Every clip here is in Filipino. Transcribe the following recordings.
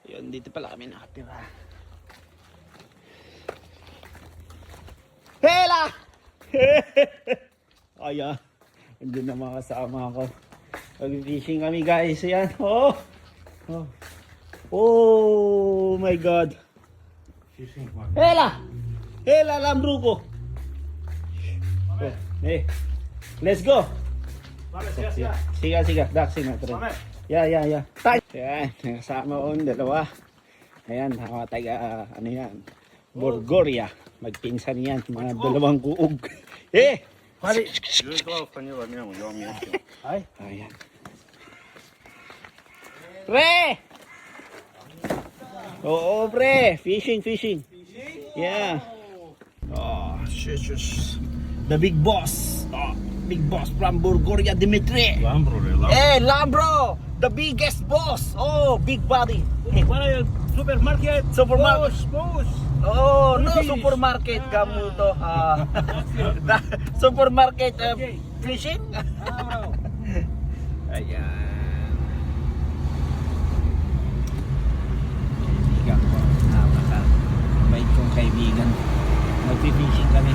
Yun, dito pala kami nakatira. Hela! Ayan. Andun na mga kasama ko. Mag-fishing kami guys. Ayan. Oh! Oh! Oh my God! Hela! Hela lambruko! Oh, hey. Let's go! Siga. Daxi na. Yeah. Ayan. Kasama ko yung dalawa. Ayan. Taga ano yan. Borgoria. Magpinsan yan. Mga dalawang kuog. Eh! Ayan. Pre! Oo, pre. Fishing. Yeah. Oh, shush. The big boss. Oh, big boss from Borgoria, Dimitri. Lambro. Hey, Lambro. The biggest boss. Oh, big body. Hey, Supermarket. Push. Oh, no supermarket kamu to. Supermarket fishing. Ayan. Kaibigan ko. Napaka-bait kong kaibigan. Mag-fishing kami.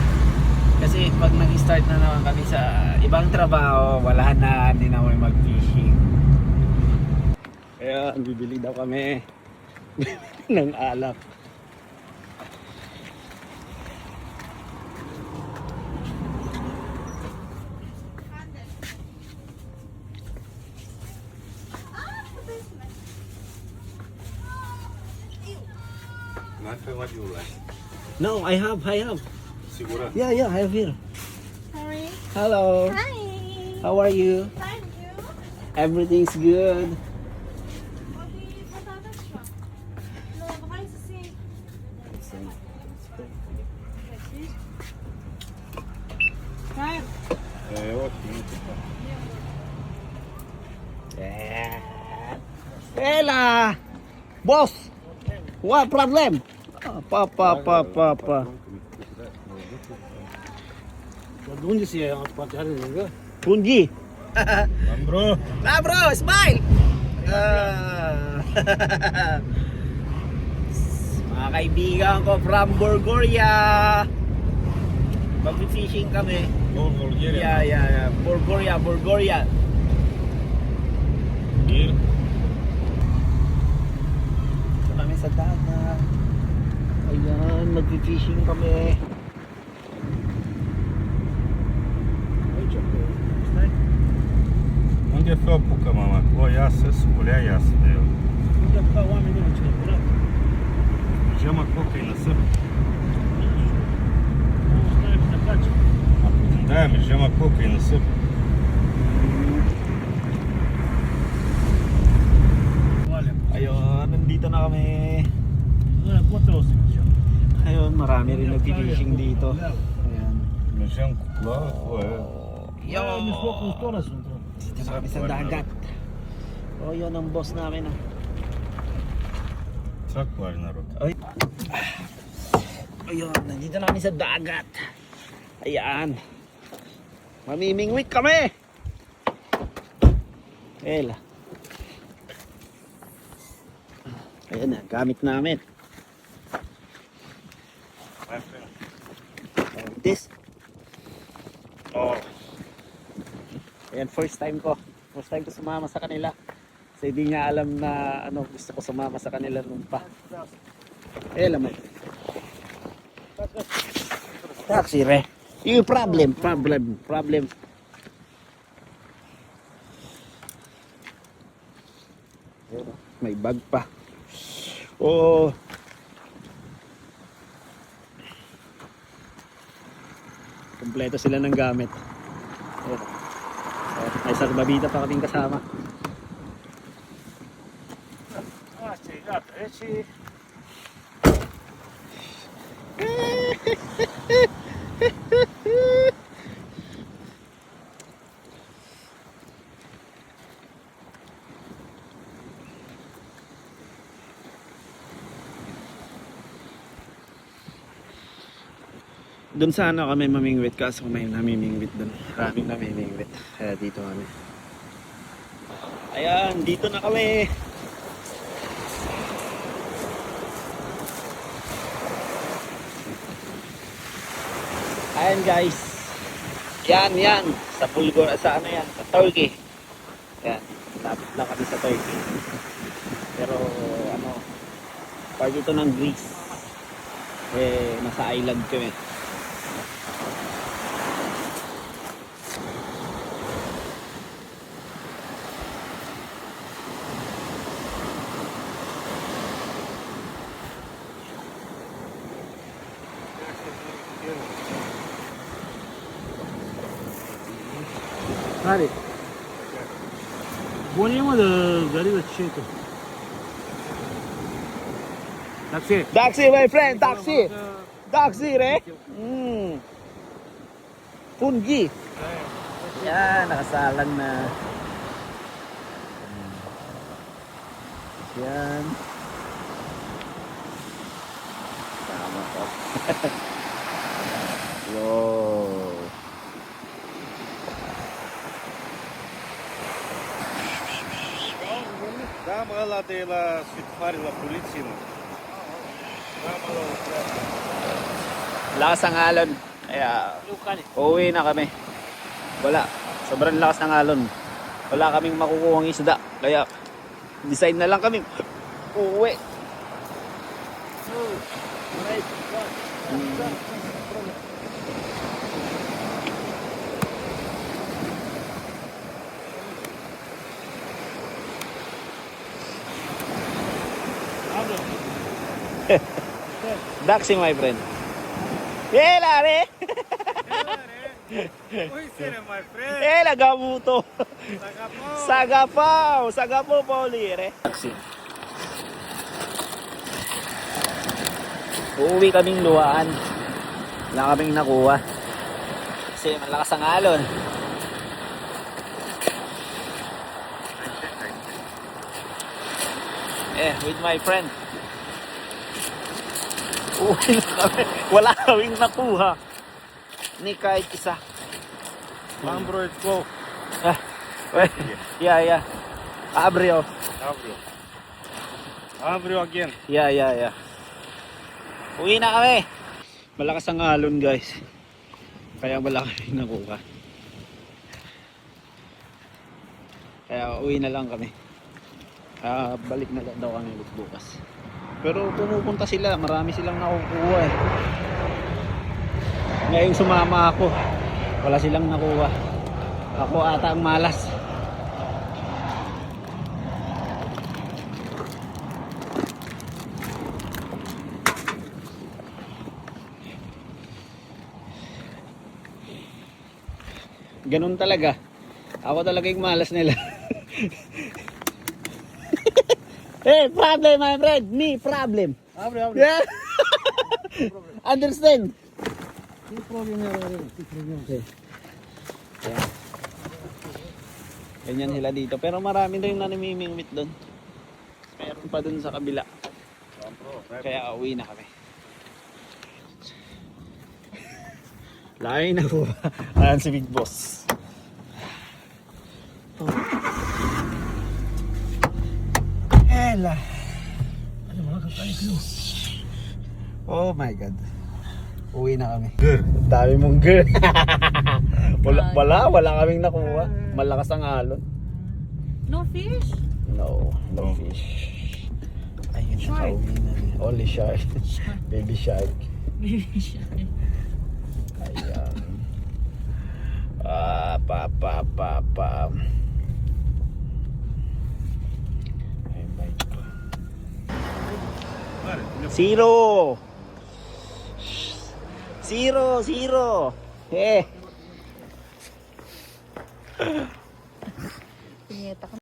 Kasi pag nag-start na naman kami sa ibang trabaho, wala na, hindi na kami mag-fishing. Kaya bibili daw kami ng alak. What you like? No, I have. Segura? Yeah, I have here. Sorry. Hello. Hi. How are you? Thank you. Everything's good. Odi patatas siya. No, baka yung sisig. Kyle. Yeah. Ela! Boss! What problem? Pa. Onde se é? Pode ir. Punji. Lambro. Bro, smile! Mga kaibigan ko from Borgoria. Mag-fishing kami. Bulgaria. Yeah. Borgoria. Here. Ito kami sa dagat. Ayan, mag-fishing kami. Unde foi a puca, mama? O iasă, spunea iasă de el. Unde a plecat oamenii în cine curat? Gema coca e năsăp. Nu stai să faci. Da, mi gema coca e năsăp. Ayun, nandito na kami. Poate o să mergem. Ayun, marami rin nag-fishing dito. Ayan. Mergeam cu ploaua, cu aia. Eu am mijlocul ăsta sunt. Dito na kami sa dagat. O, yun ang boss namin. Țac cu are narod. Ayun, nandito na kami sa dagat. Ayan. Mamimingwit kami. Ela. Ayan na, gamit namin. This. Oh. Ayan, first time ko sumama sa kanila. Kasi hindi nga alam na gusto ko sumama sa kanila nung pa. Ela mo. Taxi re. You problem. May bag pa. Oh. Kompleto sila ng gamit. Ayan. May sarbabita pa kaming kasama. Asta e, gata. Deci... Doon sana kami mamingwit kaso may namimingwit doon. Maraming namimingwit. Kaya dito kami. Ayan, dito na kami. yan guys. Yan. Sa Bulgor, sa ano yan? Sa Turkey. Yan. Lapit lang kami sa Turkey. Pero ano, part ito ng Greece. Nasa island kami. Hadi. Gonimo da gari da çeto. Taksi. Taxi my friend, taxi. Taxi re. Pungi. Yan, nakasalang na. Yan. Tama ko. Yo. Da, mă, ăla de la Sfitfari, la poliție, mă. Da, mă, la Lakas ng alon. Kaya uuwi na kami. Wala. Sobrang lakas ng alon. Wala kaming makukuhang isda. Kaya decide na lang kami uuwi. Daxi my friend. Lare! Oi, sene, my friend. Gamuto! Sagapau. Sagapo Paulire. Daxi. Uuwi kaming luhaan. Wala kaming nakuha. Kasi malakas ang alon. With my friend. Uwi na kami. Wala kaming nakuha. Ni kahit isa. Lambro, it's go. Yeah. Abrio. Abrio again. Yeah. Uwi na kami. Malakas ang alon guys. Kaya wala kaming nakuha. Kaya uwi na lang kami. Balik na lang daw kami bukas. Pero pumupunta sila, marami silang nakukuha eh. Ngayong sumama ako, wala silang nakuha. Ako ata ang malas. Ganun talaga. Ako talaga yung malas nila. Problem my friend, me problem. Abre. Yeah. Understand? Ti problem. Okay. Ayan. Ganyan sila dito. Pero marami rin na namimingwit doon. Meron pa doon sa kabila. Kaya uwi na kami. Lain na po. Ayan si Big Boss. Ela. Ano mga kakain ko? Oh my God. Uwi na kami. Girl. Dami mong girl. wala kaming nakuha. Malakas ang alon. No fish? No fish. Ayun, Shark. nakauwi na. Only shark. Baby shark. Ayan. Ay, bye. Zero. Pineta ka.